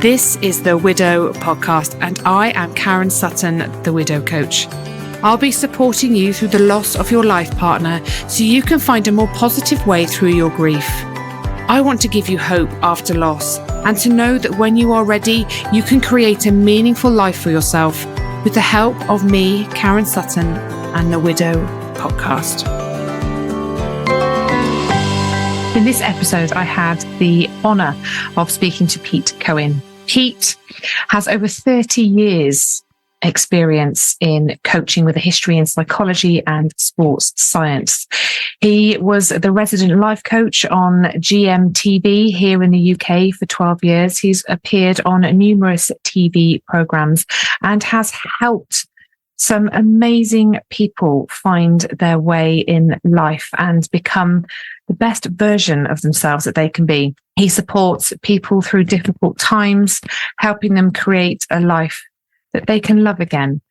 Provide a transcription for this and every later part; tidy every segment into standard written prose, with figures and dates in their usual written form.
This is the Widow Podcast, and I am Karen Sutton, the Widow Coach. I'll be supporting you through the loss of your life partner so you can find a more positive way through your grief. I want to give you hope after loss and to know that when you are ready, you can create a meaningful life for yourself with the help of me, Karen Sutton, and the Widow Podcast. In this episode, I had the honour of speaking to Pete Cohen. Pete has over 30 years experience in coaching with a history in psychology and sports science. He was the resident life coach on GMTV here in the UK for 12 years. He's appeared on numerous TV programs and has helped some amazing people find their way in life and become the best version of themselves that they can be. He supports people through difficult times, helping them create a life that they can love again.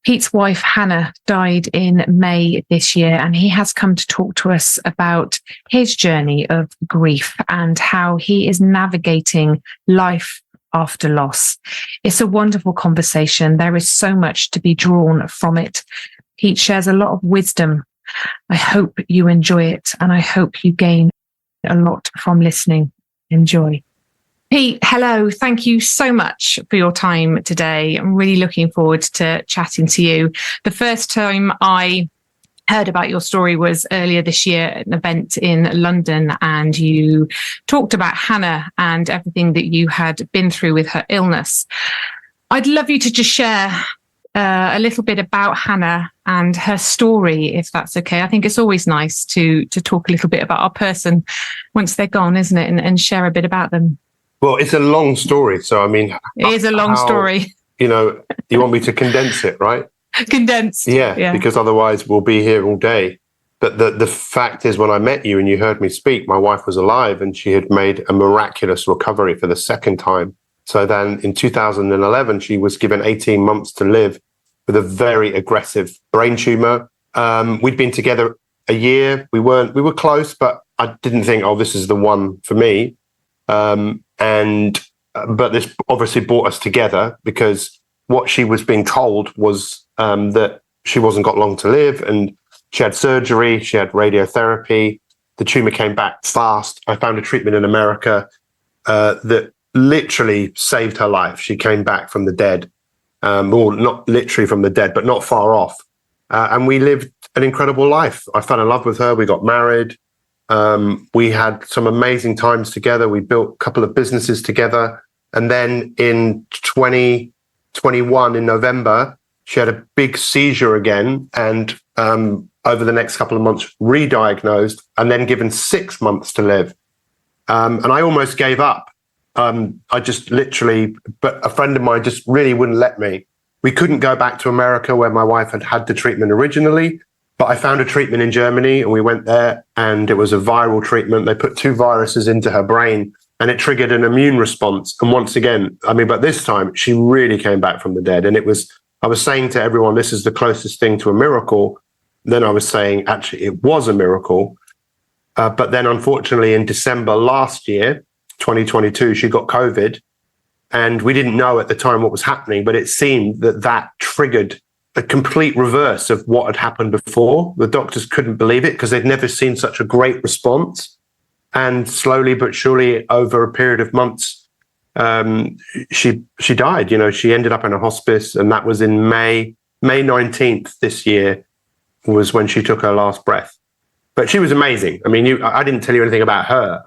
Pete's wife, Hannah, died in May this year, and he has come to talk to us about his journey of grief and how he is navigating life after loss. It's a wonderful conversation. There is so much to be drawn from it. Pete shares a lot of wisdom. I hope you enjoy it, and I hope you gain a lot from listening. Enjoy. Pete, hello. Thank you so much for your time today. I'm really looking forward to chatting to you. The first time I heard about your story was earlier this year at an event in London, and you talked about Hannah and everything that you had been through with her illness. I'd love you to just share a little bit about Hannah and her story, if that's okay. I think it's always nice to talk a little bit about our person once they're gone, isn't it? And share a bit about them. Well, it's a long story. So, I mean, it is a long story. You want me to condense it, right? Condensed. Yeah, because otherwise we'll be here all day. But the fact is, when I met you and you heard me speak, my wife was alive and she had made a miraculous recovery for the second time. So then in 2011, she was given 18 months to live with a very aggressive brain tumour. We'd been together a year. We were close, but I didn't think, this is the one for me. But this obviously brought us together because what she was being told was that she wasn't got long to live, and she had surgery, she had radiotherapy. The tumour came back fast. I found a treatment in America that literally saved her life. She came back from the dead, or not literally from the dead, but not far off. And we lived an incredible life. I fell in love with her. We got married. We had some amazing times together. We built a couple of businesses together. And then in 2021, in November, she had a big seizure again, and over the next couple of months, re-diagnosed and then given 6 months to live. And I almost gave up. I just literally, but a friend of mine just really wouldn't let me. We couldn't go back to America where my wife had had the treatment originally, but I found a treatment in Germany and we went there, and it was a viral treatment. They put 2 viruses into her brain and it triggered an immune response. And once again, but this time she really came back from the dead. And I was saying to everyone, this is the closest thing to a miracle. Then I was saying, actually, it was a miracle. But then unfortunately in December last year, 2022, she got COVID, and we didn't know at the time what was happening, but it seemed that triggered a complete reverse of what had happened before. The doctors couldn't believe it because they'd never seen such a great response. And slowly but surely, over a period of months, she died. She ended up in a hospice, and that was in May 19th this year was when she took her last breath. But she was amazing. I didn't tell you anything about her.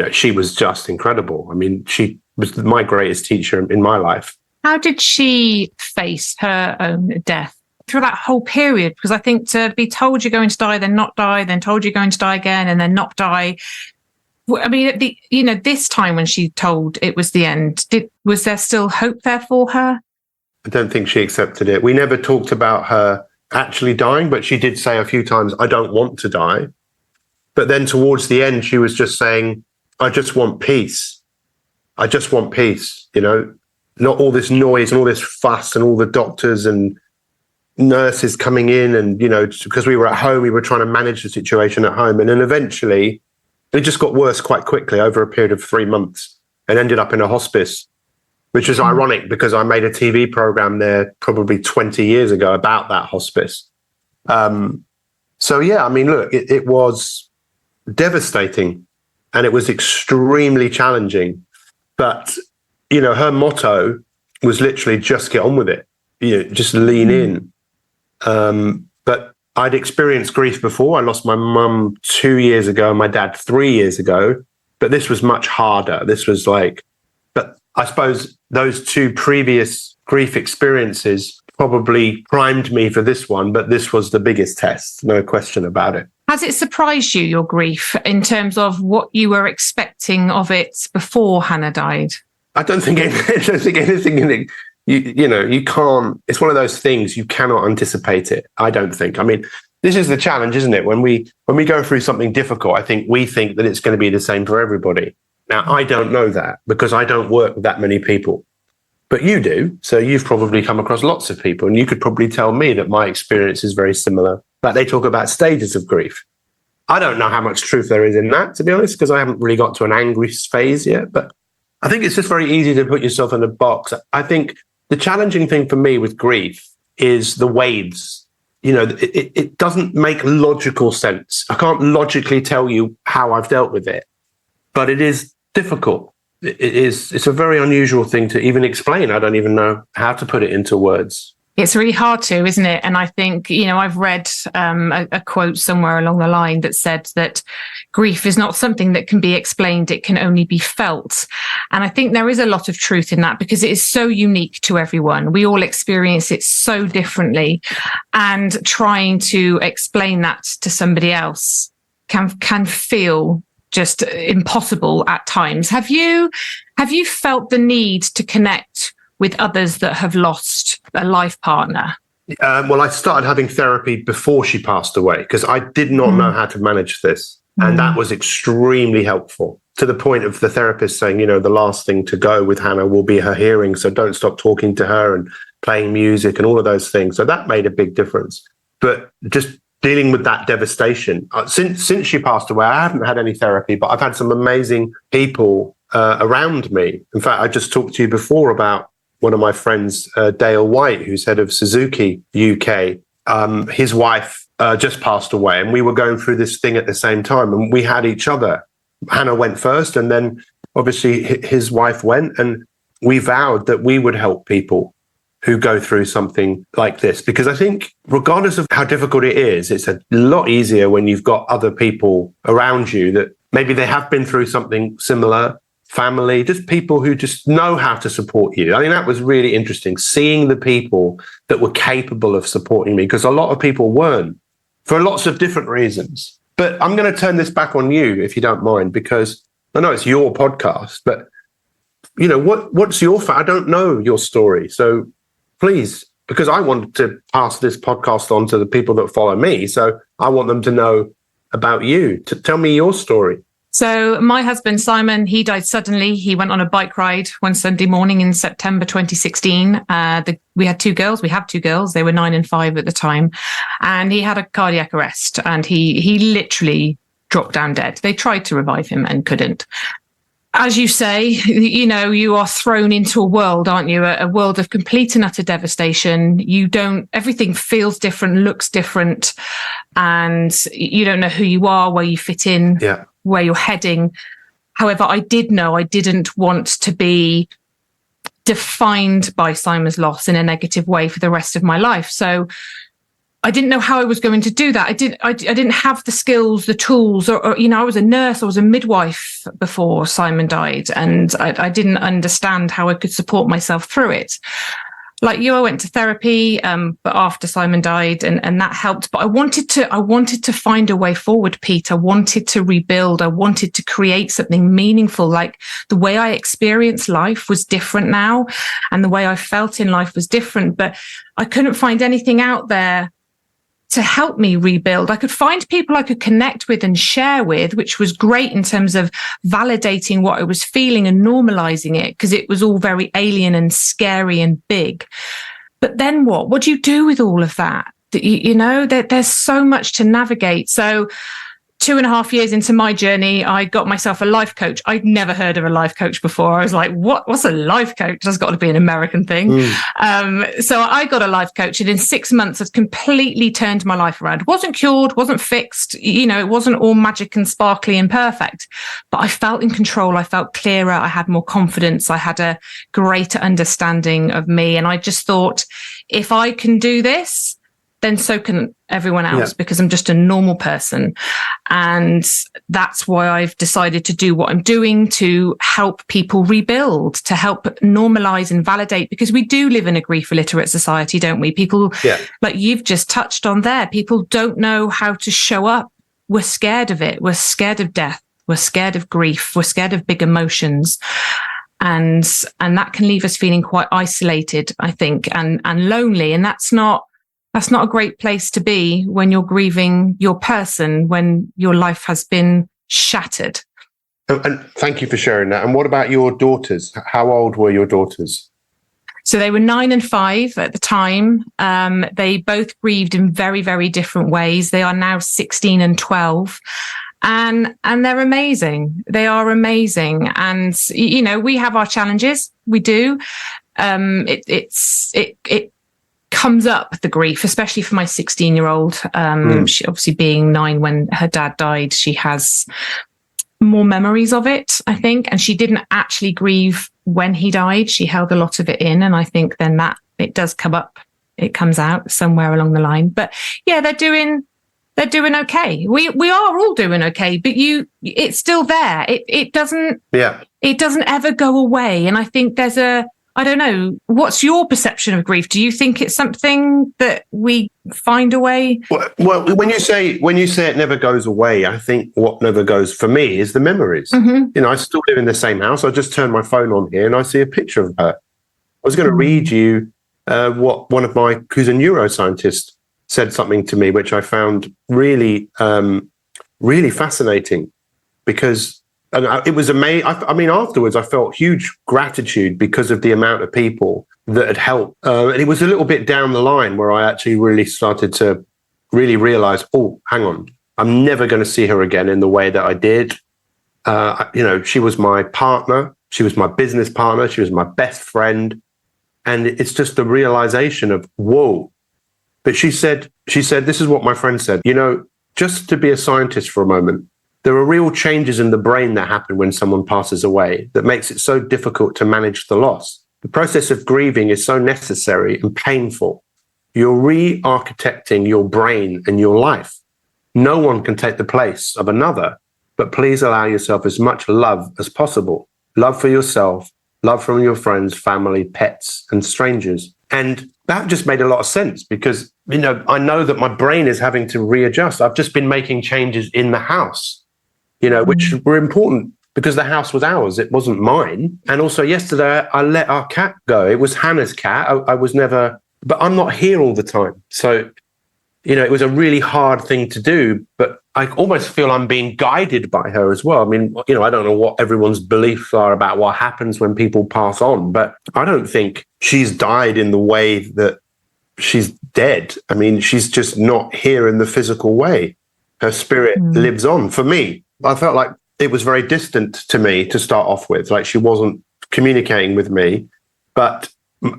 She was just incredible. She was my greatest teacher in my life. How did she face her own death through that whole period? Because I think to be told you're going to die, then not die, then told you're going to die again, and then not die. This time when she told it was the end, was there still hope there for her? I don't think she accepted it. We never talked about her actually dying, but she did say a few times, I don't want to die. But then towards the end, she was just saying, I just want peace. I just want peace, not all this noise and all this fuss and all the doctors and nurses coming in. And, because we were at home, we were trying to manage the situation at home. And then eventually it just got worse quite quickly over a period of 3 months and ended up in a hospice which is ironic because I made a TV program there probably 20 years ago about that hospice. So, yeah, I mean, look, it was devastating and it was extremely challenging. But, you know, her motto was literally just get on with it, you know, just lean in. But I'd experienced grief before. I lost my mum 2 years ago and my dad 3 years ago. But this was much harder. This was like, but I suppose those two previous grief experiences probably primed me for this one, but this was the biggest test, no question about it. Has it surprised you, your grief, in terms of what you were expecting of it before Hannah died? I don't think anything in it, you know, you can't, it's one of those things, you cannot anticipate it, I don't think. I mean, this is the challenge, isn't it? When we go through something difficult, I think we think that it's going to be the same for everybody. Now, I don't know that because I don't work with that many people. But you do, so you've probably come across lots of people, and you could probably tell me that my experience is very similar. But they talk about stages of grief. I don't know how much truth there is in that, to be honest, because I haven't really got to an angry phase yet. But I think it's just very easy to put yourself in a box. I think the challenging thing for me with grief is the waves. You know, it doesn't make logical sense. I can't logically tell you how I've dealt with it, but it is difficult. It's a very unusual thing to even explain. I don't even know how to put it into words. It's really hard to, isn't it? And I think, you know, I've read a quote somewhere along the line that said that grief is not something that can be explained, it can only be felt. And I think there is a lot of truth in that because it is so unique to everyone. We all experience it so differently. And trying to explain that to somebody else can feel just impossible at times. Have you felt the need to connect with others that have lost a life partner? Well, I started having therapy before she passed away because I did not know how to manage this. And that was extremely helpful, to the point of the therapist saying, you know, the last thing to go with Hannah will be her hearing. So don't stop talking to her and playing music and all of those things. So that made a big difference. But just dealing with that devastation. Since she passed away, I haven't had any therapy, but I've had some amazing people around me. In fact, I just talked to you before about one of my friends, Dale White, who's head of Suzuki UK. His wife just passed away, and we were going through this thing at the same time, and we had each other. Hannah went first, and then obviously his wife went, and we vowed that we would help people who go through something like this. Because I think regardless of how difficult it is, it's a lot easier when you've got other people around you that maybe they have been through something similar, family, just people who just know how to support you. I think that was really interesting, seeing the people that were capable of supporting me, because a lot of people weren't, for lots of different reasons. But I'm going to turn this back on you, if you don't mind, because I know it's your podcast, but you know, what's your, I don't know your story. So please, because I want to pass this podcast on to the people that follow me. So I want them to know about you. Tell me your story. So my husband, Simon, he died suddenly. He went on a bike ride one Sunday morning in September 2016. We had two girls. We have two girls. They were 9 and 5 at the time. And he had a cardiac arrest and he literally dropped down dead. They tried to revive him and couldn't. As you say, you know, you are thrown into a world, aren't you? A world of complete and utter devastation. Everything feels different, looks different, and you don't know who you are, where you fit in, where you're heading. However, I did know I didn't want to be defined by Simon's loss in a negative way for the rest of my life. So I didn't know how I was going to do that. I didn't have the skills, the tools, or you know, I was a nurse, I was a midwife before Simon died, and I didn't understand how I could support myself through it. Like you, I went to therapy, but after Simon died, and that helped. But I wanted to find a way forward, Pete. I wanted to rebuild. I wanted to create something meaningful. Like the way I experienced life was different now, and the way I felt in life was different. But I couldn't find anything out there to help me rebuild. I could find people I could connect with and share with, which was great in terms of validating what I was feeling and normalizing it, because it was all very alien and scary and big. But then what do you do with all of that? You know, there's so much to navigate. So 2.5 years into my journey, I got myself a life coach. I'd never heard of a life coach before. I was like, what's a life coach? That's got to be an American thing. So I got a life coach, and in 6 months, I've completely turned my life around. Wasn't cured, wasn't fixed. It wasn't all magic and sparkly and perfect, but I felt in control. I felt clearer. I had more confidence. I had a greater understanding of me. And I just thought, if I can do this, then so can everyone else, because I'm just a normal person. And that's why I've decided to do what I'm doing, to help people rebuild, to help normalize and validate, because we do live in a grief illiterate society, don't we? People, like you've just touched on there, people don't know how to show up. We're scared of it. We're scared of death. We're scared of grief. We're scared of big emotions. And that can leave us feeling quite isolated, I think, and lonely. And that's not a great place to be when you're grieving your person, when your life has been shattered. And thank you for sharing that. And what about your daughters? How old were your daughters? So they were 9 and 5 at the time. They both grieved in very, very different ways. They are now 16 and 12. And they're amazing. They are amazing. And, we have our challenges. We do. It comes up, the grief, especially for my 16-year-old. She, obviously being 9 when her dad died, she has more memories of it, I think. And she didn't actually grieve when he died. She held a lot of it in. And I think then that it does come up, it comes out somewhere along the line. But yeah, they're doing okay. We are all doing okay, but it's still there. It doesn't ever go away. And I think I don't know, what's your perception of grief? Do you think it's something that we find a way? Well, when you say it never goes away, I think what never goes for me is the memories. Mm-hmm. I still live in the same house. I just turned my phone on here and I see a picture of her. I was going to read you what who's a neuroscientist, said something to me, which I found really, really fascinating, because it was amazing. I mean, afterwards, I felt huge gratitude because of the amount of people that had helped. And it was a little bit down the line where I actually really started to really realize, oh, hang on, I'm never going to see her again in the way that I did. She was my partner. She was my business partner. She was my best friend. And it's just the realization of, whoa. But she said, this is what my friend said, just to be a scientist for a moment, there are real changes in the brain that happen when someone passes away that makes it so difficult to manage the loss. The process of grieving is so necessary and painful. You're re-architecting your brain and your life. No one can take the place of another, but please allow yourself as much love as possible. Love for yourself, love from your friends, family, pets, and strangers. And that just made a lot of sense because, I know that my brain is having to readjust. I've just been making changes in the house, which were important because the house was ours. It wasn't mine. And also yesterday, I let our cat go. It was Hannah's cat. I was never, but I'm not here all the time. So, it was a really hard thing to do, but I almost feel I'm being guided by her as well. I mean, I don't know what everyone's beliefs are about what happens when people pass on, but I don't think she's died in the way that she's dead. I mean, she's just not here in the physical way. Her spirit lives on. For me, I felt like it was very distant to me to start off with, like she wasn't communicating with me, but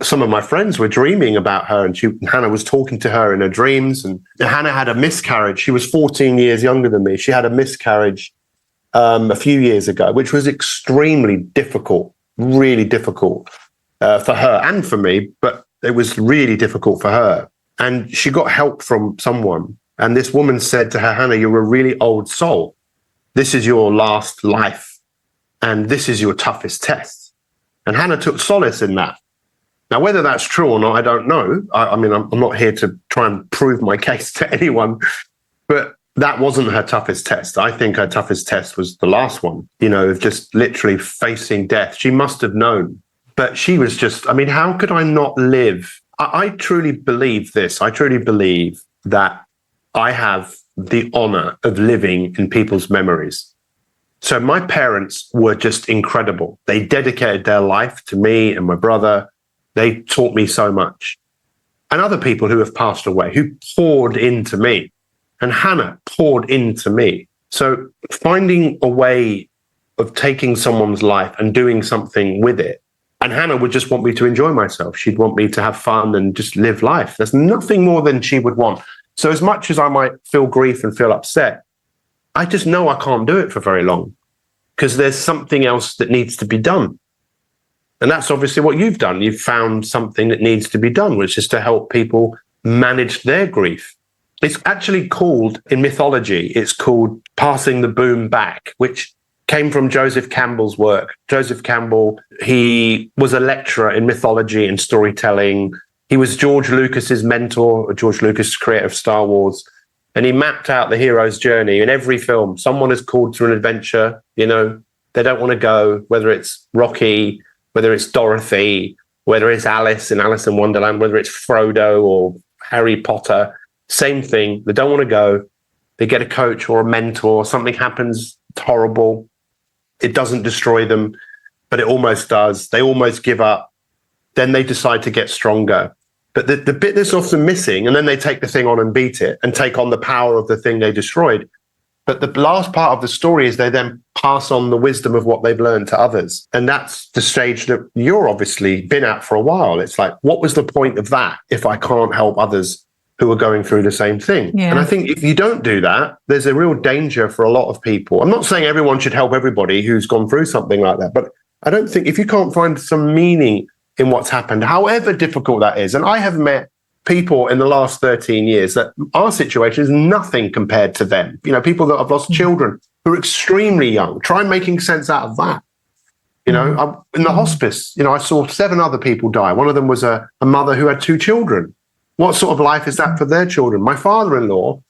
some of my friends were dreaming about her and Hannah was talking to her in her dreams, and Hannah had a miscarriage. She was 14 years younger than me. She had a miscarriage a few years ago, which was extremely difficult, really difficult for her and for me, but it was really difficult for her. And she got help from someone. And this woman said to her, Hannah, you're a really old soul. This is your last life. And this is your toughest test. And Hannah took solace in that. Now, whether that's true or not, I don't know. I mean, I'm not here to try and prove my case to anyone, but that wasn't her toughest test. I think her toughest test was the last one, of just literally facing death. She must have known, but she was just, how could I not live? I truly believe this. I truly believe that I have the honor of living in people's memories. So my parents were just incredible. They dedicated their life to me and my brother. They taught me so much. And other people who have passed away, who poured into me. And Hannah poured into me So finding a way of taking someone's life and doing something with it. And Hannah would just want me to enjoy myself. She'd want me to have fun and just live life. There's nothing more than she would want. So as much as I might feel grief and feel upset, I just know I can't do it for very long because there's something else that needs to be done. And that's obviously what you've done. You've found something that needs to be done, which is to help people manage their grief. It's actually called, in mythology, it's called passing the boom back, which came from Joseph Campbell's work. Joseph Campbell, he was a lecturer in mythology and storytelling. He was George Lucas's mentor, George Lucas, creator of Star Wars. And he mapped out the hero's journey. In every film, someone is called to an adventure, they don't want to go, whether it's Rocky, whether it's Dorothy, whether it's Alice in Alice in Wonderland, whether it's Frodo or Harry Potter, same thing. They don't want to go. They get a coach or a mentor. Something happens, it's horrible. It doesn't destroy them, but it almost does. They almost give up. Then they decide to get stronger. But the bit that's often missing, and then they take the thing on and beat it and take on the power of the thing they destroyed. But the last part of the story is they then pass on the wisdom of what they've learned to others. And that's the stage that you're obviously been at for a while. It's like, what was the point of that if I can't help others who are going through the same thing? Yeah. And I think if you don't do that, there's a real danger for a lot of people. I'm not saying everyone should help everybody who's gone through something like that, but I don't think if you can't find some meaning in what's happened, however difficult that is. And I have met people in the last 13 years that our situation is nothing compared to them. People that have lost children who are extremely young. Try making sense out of that. In the hospice, I saw 7 other people die. One of them was a mother who had 2 children. What sort of life is that for their children? My father-in-law,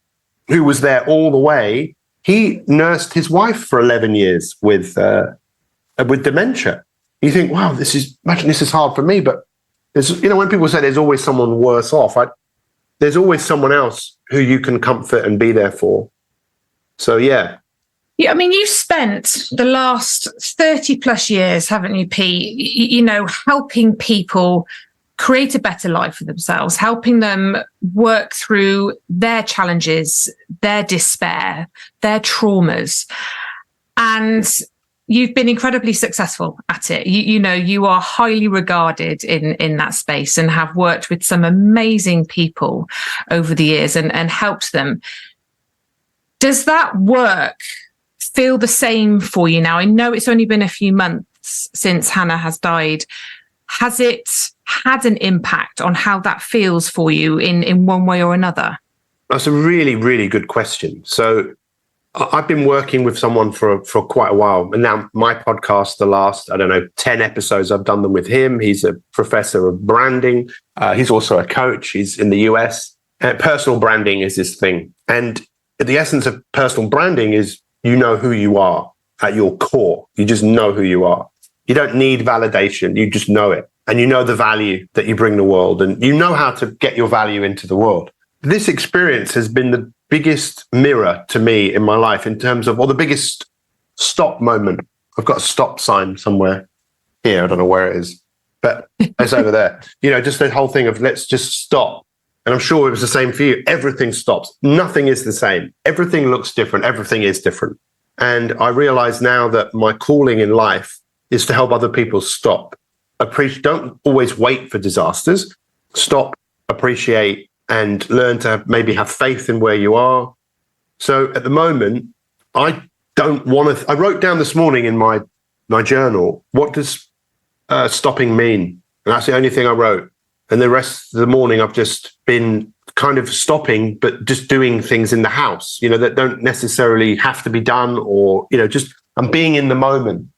who was there all the way, he nursed his wife for 11 years with dementia. You think, wow, this is hard for me, but there's, when people say there's always someone worse off, there's always someone else who you can comfort and be there for. So, yeah. Yeah, I mean, you spent the last 30 plus years, haven't you, Pete, helping people create a better life for themselves, helping them work through their challenges, their despair, their traumas. And you've been incredibly successful at it. You are highly regarded in that space and have worked with some amazing people over the years and helped them. Does that work feel the same for you now? I know it's only been a few months since Hannah has died. Has it had an impact on how that feels for you in one way or another? That's a really, really good question. So I've been working with someone for quite a while. And now my podcast, the last, 10 episodes, I've done them with him. He's a professor of branding. He's also a coach. He's in the US. Personal branding is his thing. And the essence of personal branding is you know who you are at your core. You just know who you are. You don't need validation. You just know it. And you know the value that you bring the world. And you know how to get your value into the world. This experience has been the biggest mirror to me in my life in terms of, or the biggest stop moment. I've got a stop sign somewhere here. I don't know where it is, but it's over there. Just the whole thing of let's just stop. And I'm sure it was the same for you. Everything stops. Nothing is the same. Everything looks different. Everything is different. And I realize now that my calling in life is to help other people stop. Don't always wait for disasters. Stop, appreciate, and learn to maybe have faith in where you are. So at the moment, I don't want to. I wrote down this morning in my journal, what does stopping mean? And that's the only thing I wrote. And the rest of the morning, I've just been kind of stopping, but just doing things in the house, that don't necessarily have to be done, or, just I'm being in the moment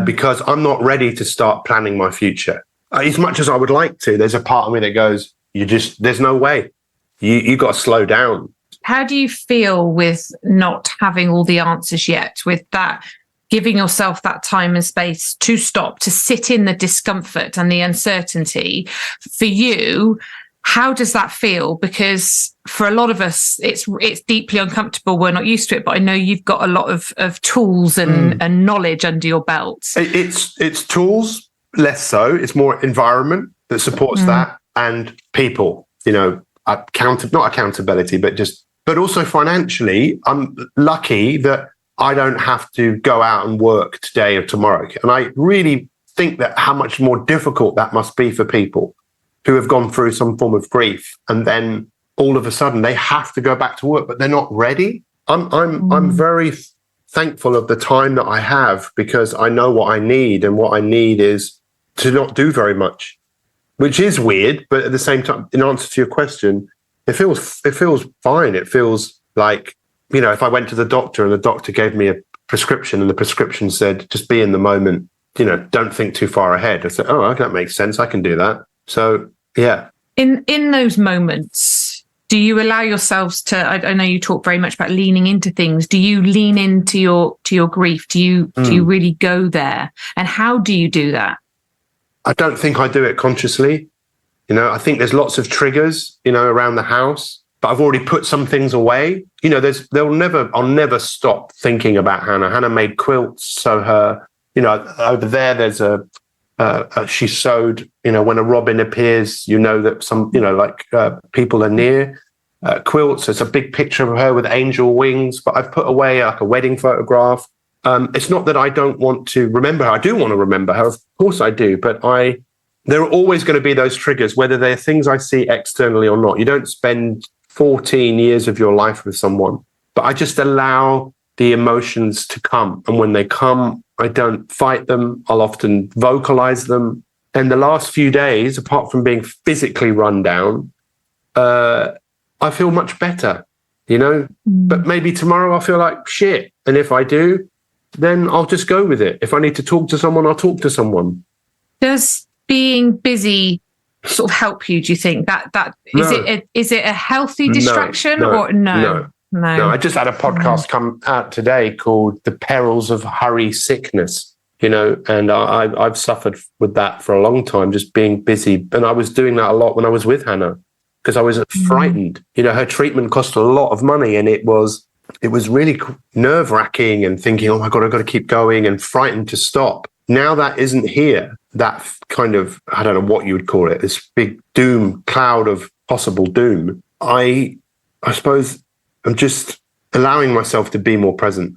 because I'm not ready to start planning my future. As much as I would like to, there's a part of me that goes, there's no way. You got to slow down. How do you feel with not having all the answers yet, with that, giving yourself that time and space to stop, to sit in the discomfort and the uncertainty? For you, how does that feel? Because for a lot of us, it's deeply uncomfortable. We're not used to it, but I know you've got a lot of tools and knowledge under your belt. It's tools, less so. It's more environment that supports that, and people, not accountability, but also financially, I'm lucky that I don't have to go out and work today or tomorrow. And I really think that how much more difficult that must be for people who have gone through some form of grief, and then all of a sudden they have to go back to work, but they're not ready. I'm very thankful of the time that I have, because I know what I need, and what I need is to not do very much, which is weird. But at the same time, in answer to your question, it feels fine. It feels like, if I went to the doctor and the doctor gave me a prescription and the prescription said, just be in the moment, don't think too far ahead. I said, oh, that makes sense. I can do that. So, yeah. In those moments, do you allow yourselves to, I know you talk very much about leaning into things. Do you lean into your grief? Do you really go there? And how do you do that? I don't think I do it consciously. I think there's lots of triggers, around the house, but I've already put some things away. I'll never stop thinking about Hannah. Hannah made quilts. So over there's she sewed, when a robin appears, that some, people are near. Quilts, there's a big picture of her with angel wings, but I've put away like a wedding photograph. It's not that I don't want to remember her. I do want to remember her. Of course I do. But there are always going to be those triggers, whether they're things I see externally or not. You don't spend 14 years of your life with someone, but I just allow the emotions to come. And when they come, I don't fight them. I'll often vocalize them. And the last few days, apart from being physically run down, I feel much better, But maybe tomorrow I'll feel like shit. And if I do, then I'll just go with it. If I need to talk to someone, I'll talk to someone. Does being busy sort of help you, do you think? Is it a healthy distraction or no? No, I just had a podcast come out today called The Perils of Hurry Sickness, and I've suffered with that for a long time, just being busy. And I was doing that a lot when I was with Hannah, because I was frightened. Her treatment cost a lot of money, and it was really nerve-wracking, and thinking, oh my God, I've got to keep going, and frightened to stop. Now that isn't here, that kind of, I don't know what you would call it, this big doom, cloud of possible doom. I suppose I'm just allowing myself to be more present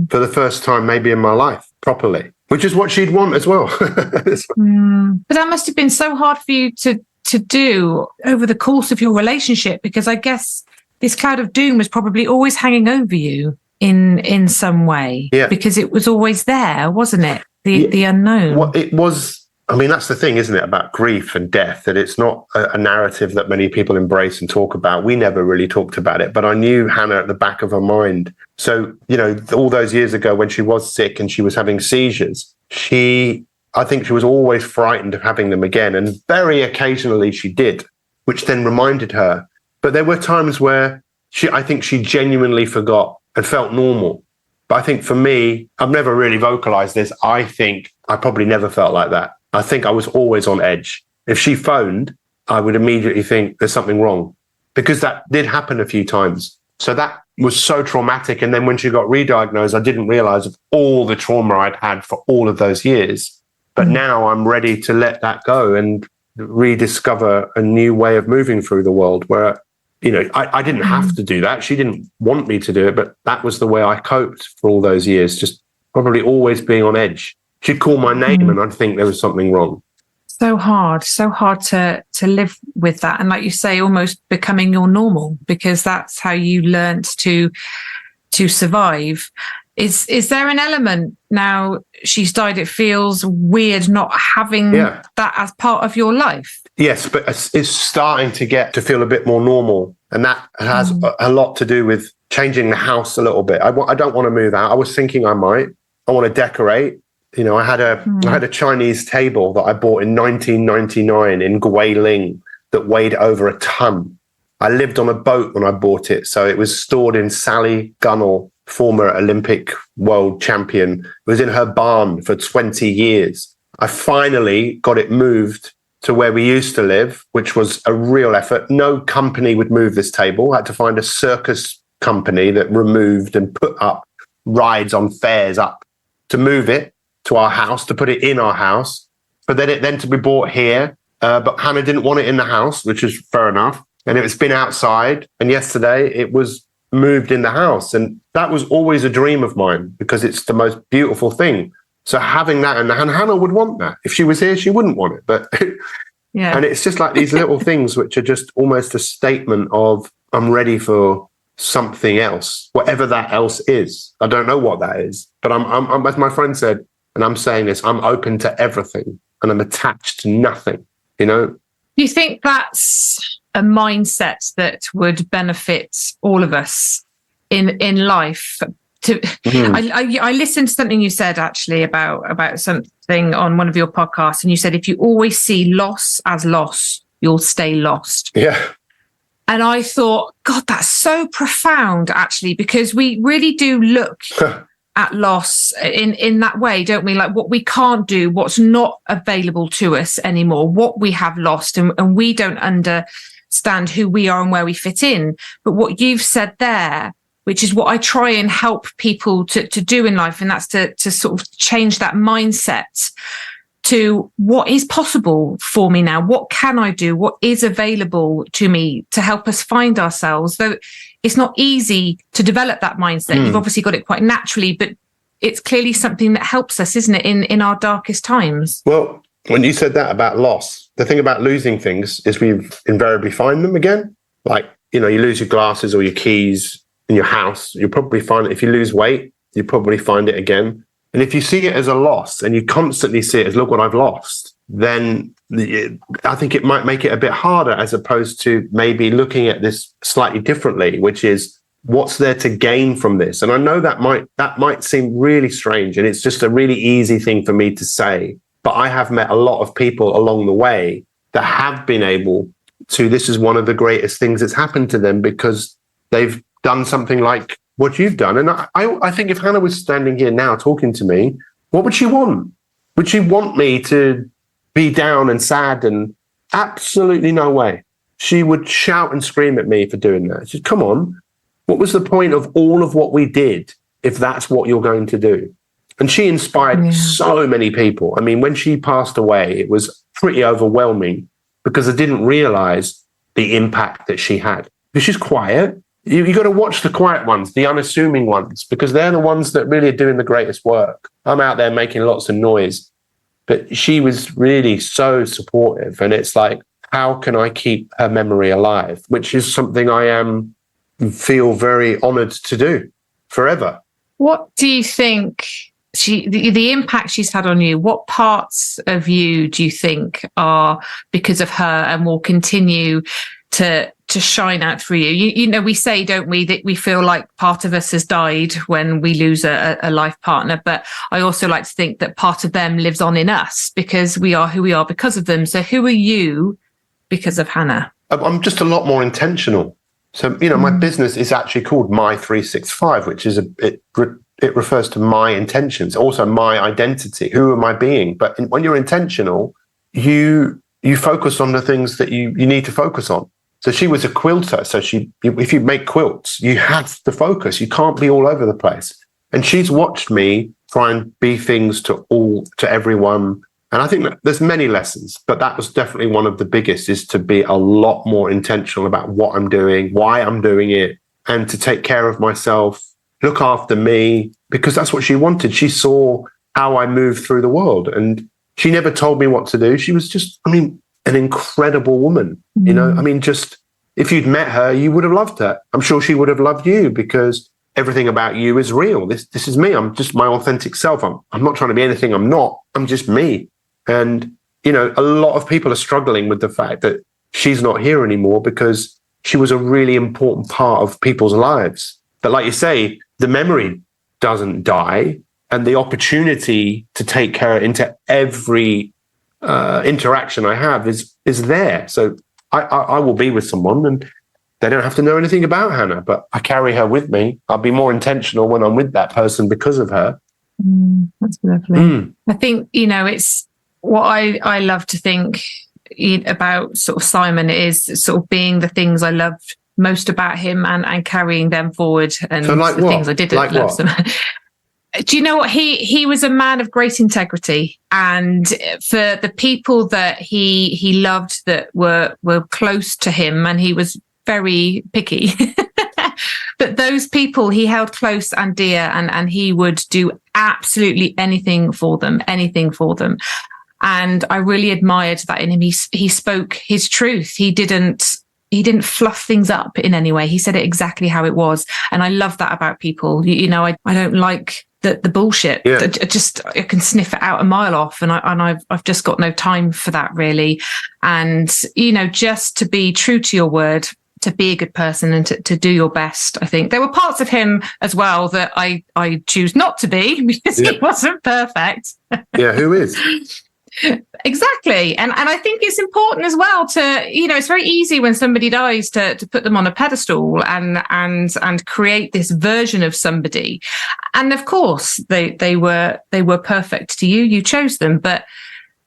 for the first time maybe in my life properly, which is what she'd want as well. But that must have been so hard for you to do over the course of your relationship, because I guess this cloud of doom was probably always hanging over you in some way, because it was always there, wasn't it? The unknown. Well, it was. I mean, that's the thing, isn't it, about grief and death, that it's not a narrative that many people embrace and talk about. We never really talked about it, but I knew Hannah at the back of her mind. So, all those years ago when she was sick and she was having seizures, I think she was always frightened of having them again. And very occasionally she did, which then reminded her. But there were times where I think she genuinely forgot and felt normal. But I think for me, I've never really vocalized this. I think I probably never felt like that. I think I was always on edge. If she phoned, I would immediately think there's something wrong, because that did happen a few times. So that was so traumatic. And then when she got re-diagnosed, I didn't realize of all the trauma I'd had for all of those years. But now I'm ready to let that go and rediscover a new way of moving through the world where, I didn't have to do that. She didn't want me to do it, but that was the way I coped for all those years, just probably always being on edge. She'd call my name and I'd think there was something wrong. So hard to live with that. And like you say, almost becoming your normal, because that's how you learnt to survive. Is there an element now she's died, it feels weird not having that as part of your life? Yes, but it's starting to feel a bit more normal. And that has a lot to do with changing the house a little bit. I don't want to move out. I was thinking I might. I want to decorate. I had a Chinese table that I bought in 1999 in Guilin that weighed over a ton. I lived on a boat when I bought it. So it was stored in Sally Gunnell, former Olympic world champion, was in her barn for 20 years. I finally got it moved to where we used to live, which was a real effort. No company would move this table. I had to find a circus company that removed and put up rides on fairs up to move it to our house, to put it in our house, but then to be bought here. But Hannah didn't want it in the house, which is fair enough. And it's been outside. And yesterday it was moved in the house. And that was always a dream of mine because it's the most beautiful thing. So having that, and Hannah would want that. If she was here, she wouldn't want it. But Yeah. And it's just like these little things which are just almost a statement of, I'm ready for something else, whatever that else is. I don't know what that is, but I'm as my friend said, and I'm saying this, I'm open to everything and I'm attached to nothing, you know? Do you think that's a mindset that would benefit all of us in life? I listened to something you said actually about something on one of your podcasts, and you said if you always see loss as loss, you'll stay lost. Yeah. And I thought, God, that's so profound actually, because we really do look at loss in that way, don't we? Like what we can't do, what's not available to us anymore, what we have lost, and we don't understand who we are and where we fit in. But what you've said there, which is what I try and help people to do in life, and that's to sort of change that mindset to what is possible for me now. What can I do? What is available to me to help us find ourselves? Though it's not easy to develop that mindset. You've obviously got it quite naturally, but it's clearly something that helps us, isn't it, in our darkest times? Well, when you said that about loss, the thing about losing things is we invariably find them again. Like, you know, you lose your glasses or your keys in your house, you'll probably find it. If you lose weight, you probably find it again. And if you see it as a loss and you constantly see it as, look what I've lost, then I think it might make it a bit harder, as opposed to maybe looking at this slightly differently, which is what's there to gain from this? And I know that might seem really strange, and it's just a really easy thing for me to say, but I have met a lot of people along the way that have been able to, this is one of the greatest things that's happened to them because they've done something like what you've done. And I think if Hannah was standing here now talking to me, what would she want? Would she want me to be down and sad? And absolutely no way. She would shout and scream at me for doing that. She'd, come on, what was the point of all of what we did if that's what you're going to do? And she inspired so many people. I mean, when she passed away, it was pretty overwhelming because I didn't realize the impact that she had. Because she's quiet. You got to watch the quiet ones, the unassuming ones, because they're the ones that really are doing the greatest work. I'm out there making lots of noise, but she was really so supportive. And it's like, how can I keep her memory alive? Which is something I feel very honored to do forever. What do you think the impact she's had on you? What parts of you do you think are because of her and will continue to shine out through you? You know, we say, don't we, that we feel like part of us has died when we lose a life partner. But I also like to think that part of them lives on in us because we are who we are because of them. So who are you because of Hannah? I'm just a lot more intentional. So, you know, my business is actually called Mi365, which is it refers to my intentions, also my identity. Who am I being? But when you're intentional, you focus on the things that you need to focus on. So she was a quilter. So if you make quilts, you have to focus. You can't be all over the place. And she's watched me try and be things to everyone. And I think that there's many lessons, but that was definitely one of the biggest, is to be a lot more intentional about what I'm doing, why I'm doing it, and to take care of myself, look after me, because that's what she wanted. She saw how I moved through the world, and she never told me what to do. She was just, an incredible woman, you know? Just if you'd met her, you would have loved her. I'm sure she would have loved you because everything about you is real. This is me. I'm just my authentic self. I'm not trying to be anything I'm not. I'm just me. And, you know, a lot of people are struggling with the fact that she's not here anymore because she was a really important part of people's lives. But like you say, the memory doesn't die, and the opportunity to take her into every interaction I have is there. So I will be with someone and they don't have to know anything about Hannah, but I carry her with me. I'll be more intentional when I'm with that person because of her. That's lovely. I think, you know, it's what I love to think about sort of Simon is sort of being the things I loved most about him and carrying them forward, and so like the what? things I didn't like love. Do you know what? He was a man of great integrity, and for the people that he loved that were close to him, and he was very picky. But those people he held close and dear, and he would do absolutely anything for them. And I really admired that in him. He spoke his truth. He didn't fluff things up in any way. He said it exactly how it was. And I love that about people. I don't like the bullshit. Yeah. I can sniff it out a mile off, and I've just got no time for that, really. And just to be true to your word, to be a good person, and to do your best. I think there were parts of him as well that I choose not to be, because he wasn't perfect. Yeah, who is? Exactly. And I think it's important as well to, it's very easy when somebody dies to put them on a pedestal and create this version of somebody. And of course they were perfect to you. You chose them, but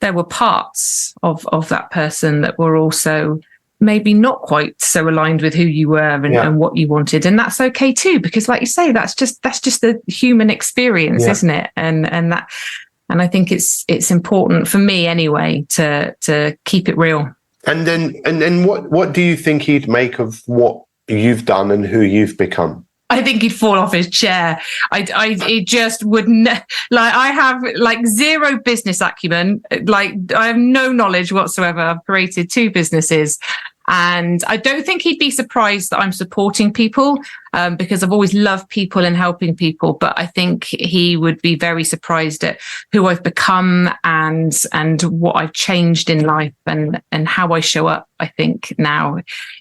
there were parts of that person that were also maybe not quite so aligned with who you were and what you wanted. And that's okay too, because like you say, that's just the human experience, isn't it? And I think it's important for me anyway to keep it real. And then what do you think he'd make of what you've done and who you've become? I think he'd fall off his chair. It just wouldn't. I have zero business acumen. I have no knowledge whatsoever. I've created 2 businesses. And I don't think he'd be surprised that I'm supporting people, because I've always loved people and helping people. But I think he would be very surprised at who I've become and what I've changed in life and how I show up. I think now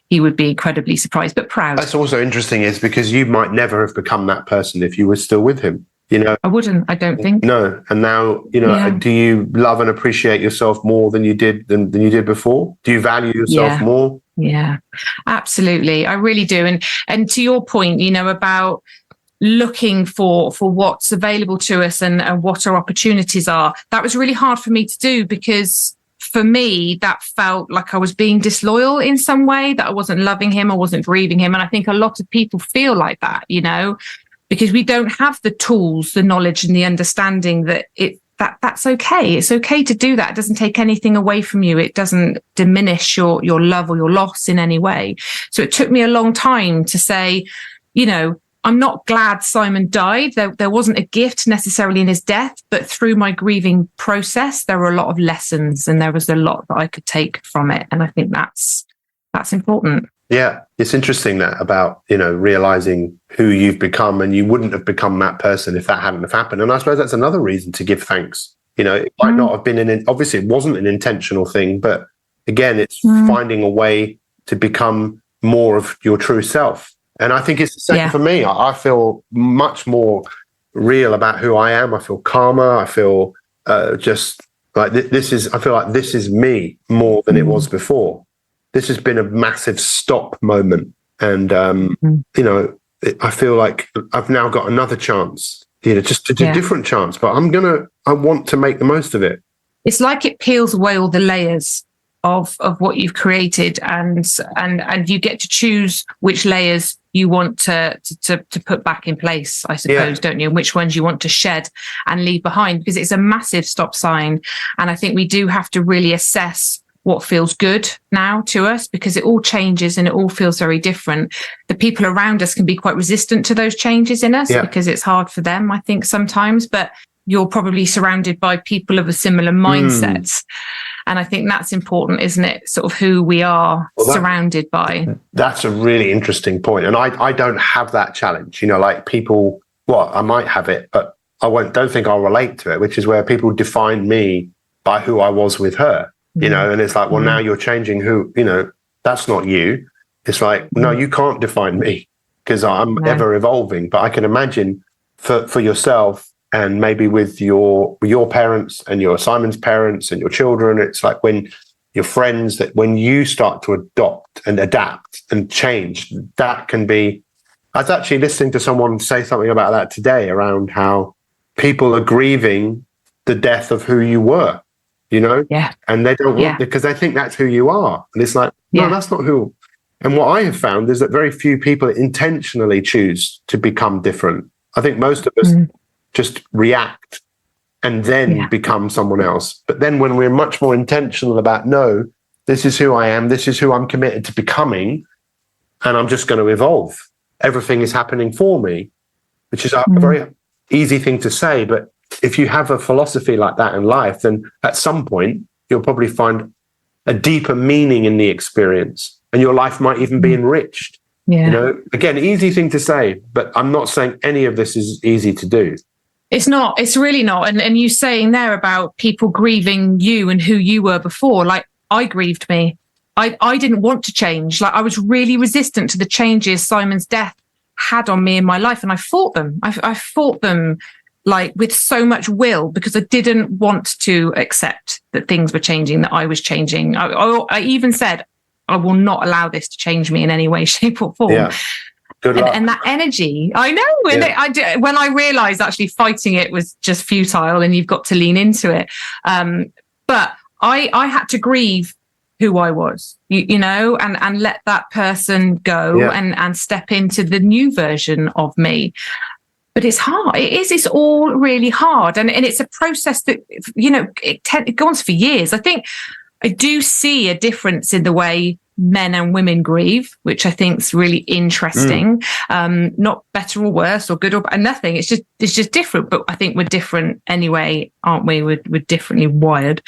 he would be incredibly surprised, but proud. That's also interesting, is because you might never have become that person if you were still with him. I wouldn't, I don't think. No. And now, do you love and appreciate yourself more than you did before? Do you value yourself more? Yeah, absolutely. I really do. And to your point, about looking for what's available to us and what our opportunities are, that was really hard for me to do, because for me, that felt like I was being disloyal in some way, that I wasn't loving him, I wasn't grieving him. And I think a lot of people feel like that, because we don't have the tools, the knowledge and the understanding that that's okay. It's okay to do that. It doesn't take anything away from you. It doesn't diminish your love or your loss in any way. So it took me a long time to say, I'm not glad Simon died. There wasn't a gift necessarily in his death, but through my grieving process, there were a lot of lessons and there was a lot that I could take from it. And I think that's important. Yeah, it's interesting that about, realizing who you've become, and you wouldn't have become that person if that hadn't have happened. And I suppose that's another reason to give thanks. It might not have been obviously it wasn't an intentional thing, but again, it's finding a way to become more of your true self. And I think it's the same for me. I feel much more real about who I am. I feel calmer. I feel just like I feel like this is me more than it was before. This has been a massive stop moment. And, I feel like I've now got another chance, just a different chance, but I want to make the most of it. It's like it peels away all the layers of what you've created, and you get to choose which layers you want to put back in place, I suppose, don't you? And which ones you want to shed and leave behind, because it's a massive stop sign. And I think we do have to really assess what feels good now to us, because it all changes and it all feels very different. The people around us can be quite resistant to those changes in us because it's hard for them, I think, sometimes, but you're probably surrounded by people of a similar mindset. And I think that's important, isn't it? Sort of who we are surrounded by. That's a really interesting point. And I don't have that challenge, like people, I might have it, but don't think I'll relate to it, which is where people define me by who I was with her. And it's like, now you're changing who, that's not you. It's like, no, you can't define me, because I'm ever evolving. But I can imagine for yourself, and maybe with your parents and your Simon's parents and your children, it's like when your friends, that when you start to adopt and adapt and change, that can be. I was actually listening to someone say something about that today, around how people are grieving the death of who you were. And they don't want, because they think that's who you are. And it's like, no, that's not who. And what I have found is that very few people intentionally choose to become different. I think most of us just react and then become someone else. But then when we're much more intentional about, no, this is who I am, this is who I'm committed to becoming, and I'm just going to evolve. everything is happening for me, which is a very easy thing to say. But if you have a philosophy like that in life, then at some point you'll probably find a deeper meaning in the experience, and your life might even be enriched. Yeah. You know, again, easy thing to say, but I'm not saying any of this is easy to do. It's not. It's really not. And you saying there about people grieving you and who you were before, like I grieved me. I didn't want to change. Like I was really resistant to the changes Simon's death had on me in my life. And I fought them. I fought them like with so much will, because I didn't want to accept that things were changing, that I was changing. I even said, I will not allow this to change me in any way, shape or form. Yeah. Good luck. And that energy, I know. And when I realized actually fighting it was just futile and you've got to lean into it. But I had to grieve who I was, you know, and let that person go and step into the new version of me. But it's hard. It's all really hard. And it's a process that, you know, it goes on for years. I think I do see a difference in the way men and women grieve, which I think is really interesting. Not better or worse or good or nothing. It's just different. But I think we're different anyway, aren't we? We're differently wired.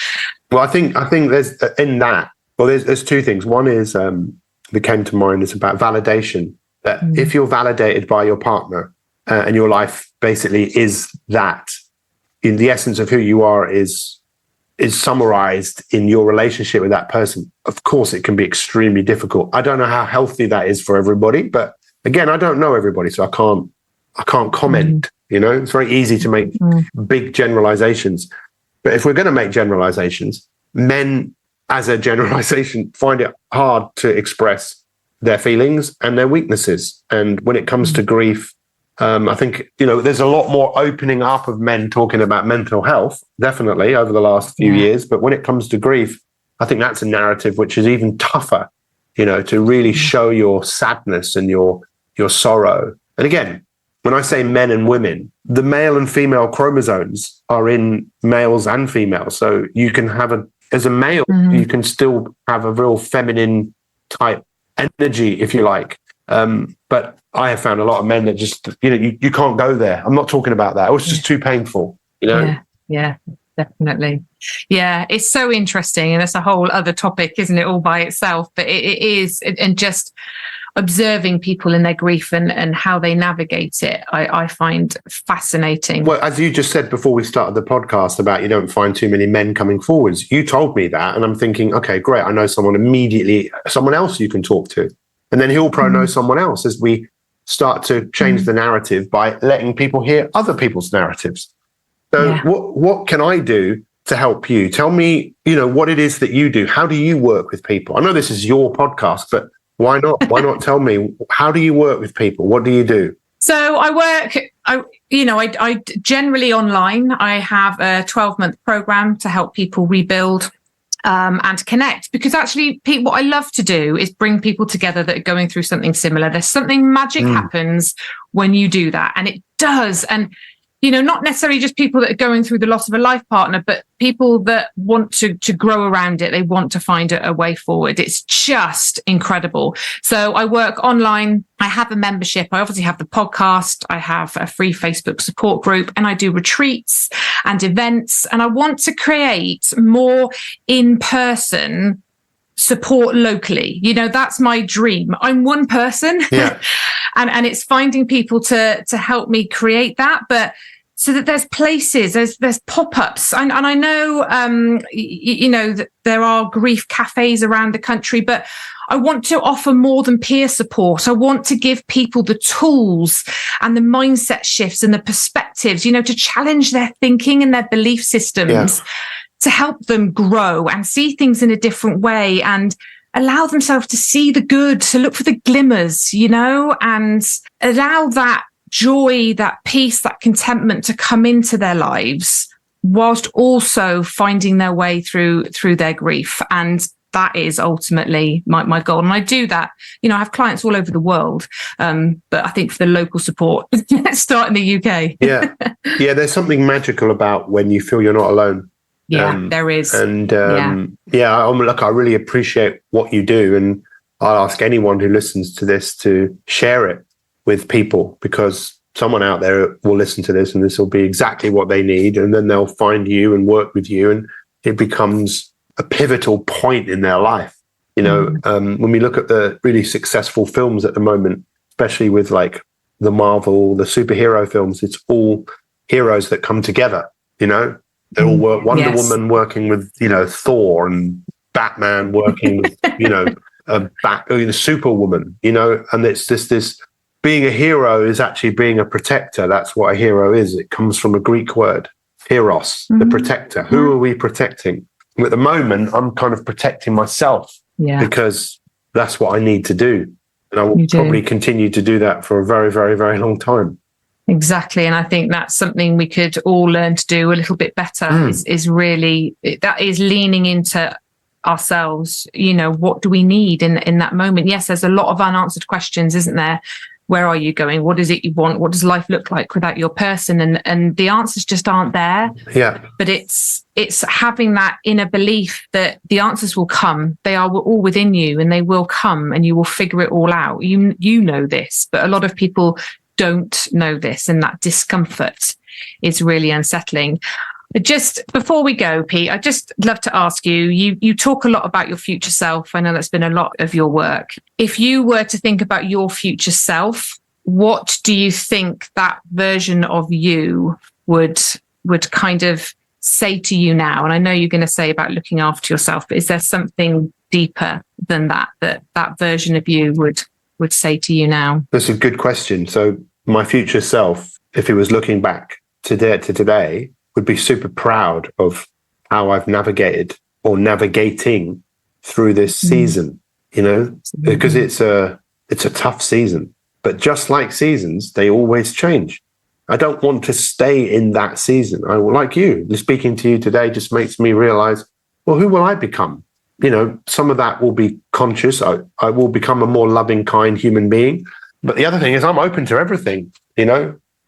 Well, I think there's in that. Well, there's two things. One is that came to mind is about validation. That if you're validated by your partner and your life basically is that, in the essence of who you are is summarized in your relationship with that person. Of course, it can be extremely difficult. I don't know how healthy that is for everybody, but again, I don't know everybody, so I can't comment. You know, it's very easy to make big generalizations. But if we're going to make generalizations, men as a generalization find it hard to express their feelings and their weaknesses. And when it comes to grief, I think, you know, there's a lot more opening up of men talking about mental health, definitely over the last few years. But when it comes to grief, I think that's a narrative which is even tougher, you know, to really show your sadness and your sorrow. And again, when I say men and women, the male and female chromosomes are in males and females. So you can have as a male, you can still have a real feminine type energy, if you like. But I have found a lot of men that just, you know, you can't go there. I'm not talking about that. It was just too painful, you know? Yeah, definitely. Yeah, it's so interesting. And it's a whole other topic, isn't it, all by itself? But it is, and just observing people in their grief and how they navigate it, I find fascinating. Well, as you just said before we started the podcast about you don't find too many men coming forwards, you told me that, and I'm thinking, okay, great, I know someone else you can talk to. And then he'll probably know someone else as we start to change the narrative by letting people hear other people's narratives. So what can I do to help you? Tell me, you know, what it is that you do. How do you work with people? I know this is your podcast, but why not? Why not tell me, how do you work with people? What do you do? So I generally online. I have a 12-month program to help people rebuild and connect, because actually what I love to do is bring people together that are going through something similar. There's something magic happens when you do that, and it does. And you know, not necessarily just people that are going through the loss of a life partner, but people that want to grow around it. They want to find a way forward. It's just incredible. So I work online. I have a membership. I obviously have the podcast. I have a free Facebook support group, and I do retreats and events. And I want to create more in-person support locally. You know, that's my dream. I'm one person, and it's finding people to help me create that. But so that there's places, there's pop-ups, and I know you know that there are grief cafes around the country, but I want to offer more than peer support. I want to give people the tools and the mindset shifts and the perspectives, you know, to challenge their thinking and their belief systems, to help them grow and see things in a different way and allow themselves to see the good, to look for the glimmers, you know, and allow that joy, that peace, that contentment to come into their lives, whilst also finding their way through their grief. And that is ultimately my goal. And I do that, you know, I have clients all over the world. But I think for the local support, let's start in the UK. Yeah, there's something magical about when you feel you're not alone. There is. And I really appreciate what you do. And I'll ask anyone who listens to this to share it. with people, because someone out there will listen to this and this will be exactly what they need. And then they'll find you and work with you, and it becomes a pivotal point in their life. When we look at the really successful films at the moment, especially with like the Marvel, the superhero films, it's all heroes that come together, they all work. Wonder Woman working with, Thor, and Batman working with, Superwoman, and it's this being a hero is actually being a protector. That's what a hero is. It comes from a Greek word, heros, the protector. Who are we protecting? And at the moment, I'm kind of protecting myself because that's what I need to do. And I will probably continue to do that for a very, very, very long time. Exactly. And I think that's something we could all learn to do a little bit better is really, that is leaning into ourselves. What do we need in that moment? Yes, there's a lot of unanswered questions, isn't there? Where are you going? What is it you want? What does life look like without your person? And the answers just aren't there. Yeah. But it's having that inner belief that the answers will come. They are all within you, and they will come, and you will figure it all out. You know this, but a lot of people don't know this, and that discomfort is really unsettling. Just before we go, Pete, I'd just love to ask you, you talk a lot about your future self. I know that's been a lot of your work. If you were to think about your future self, what do you think that version of you would kind of say to you now? And I know you're going to say about looking after yourself, but is there something deeper than that version of you would say to you now? That's a good question. So my future self, if it was looking back to today, would be super proud of how I've navigated or navigating through this season, because it's a tough season. But just like seasons, they always change. I don't want to stay in that season. Like you, speaking to you today just makes me realize, well, who will I become? Some of that will be conscious. I will become a more loving, kind human being. But the other thing is I'm open to everything,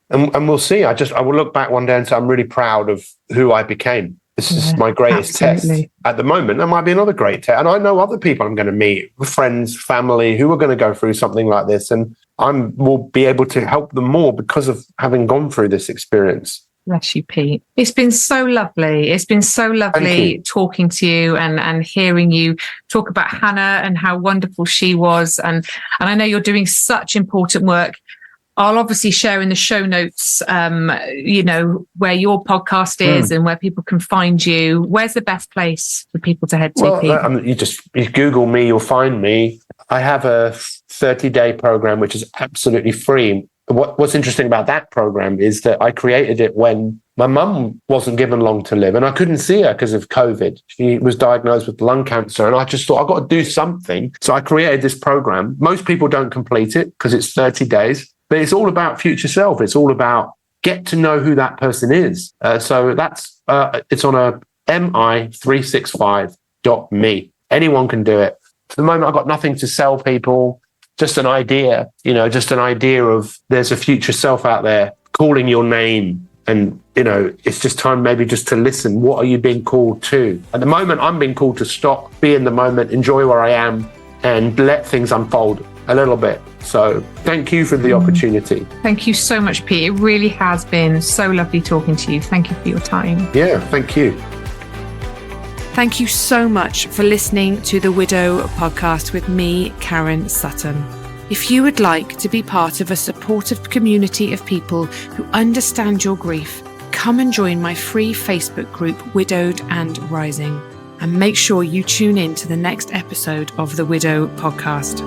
And we'll see. I will look back one day and say, I'm really proud of who I became. This is my greatest test. At the moment, there might be another great test. And I know other people I'm going to meet, friends, family, who are going to go through something like this. And I will be able to help them more because of having gone through this experience. Bless you, Pete. It's been so lovely. It's been so lovely talking to you and hearing you talk about Hannah and how wonderful she was. And I know you're doing such important work. I'll obviously share in the show notes, where your podcast is and where people can find you. Where's the best place for people to head to, Pete? You Google me, you'll find me. I have a 30-day program, which is absolutely free. What's interesting about that program is that I created it when my mum wasn't given long to live, and I couldn't see her because of COVID. She was diagnosed with lung cancer, and I just thought, I've got to do something. So I created this program. Most people don't complete it because it's 30 days. But it's all about future self. It's all about get to know who that person is. So that's it's on a mi365.me. Anyone can do it. For the moment, I've got nothing to sell people. Just an idea, just an idea of there's a future self out there calling your name. And, it's just time maybe just to listen. What are you being called to? At the moment, I'm being called to stop, be in the moment, enjoy where I am, and let things unfold a little bit. So thank you for the opportunity. Thank you so much, Pete. It really has been so lovely talking to you. Thank you for your time. Yeah, thank you. Thank you so much for listening to the Widow podcast with me, Karen Sutton. If you would like to be part of a supportive community of people who understand your grief, come and join my free Facebook group, Widowed and Rising. And make sure you tune in to the next episode of the Widow podcast.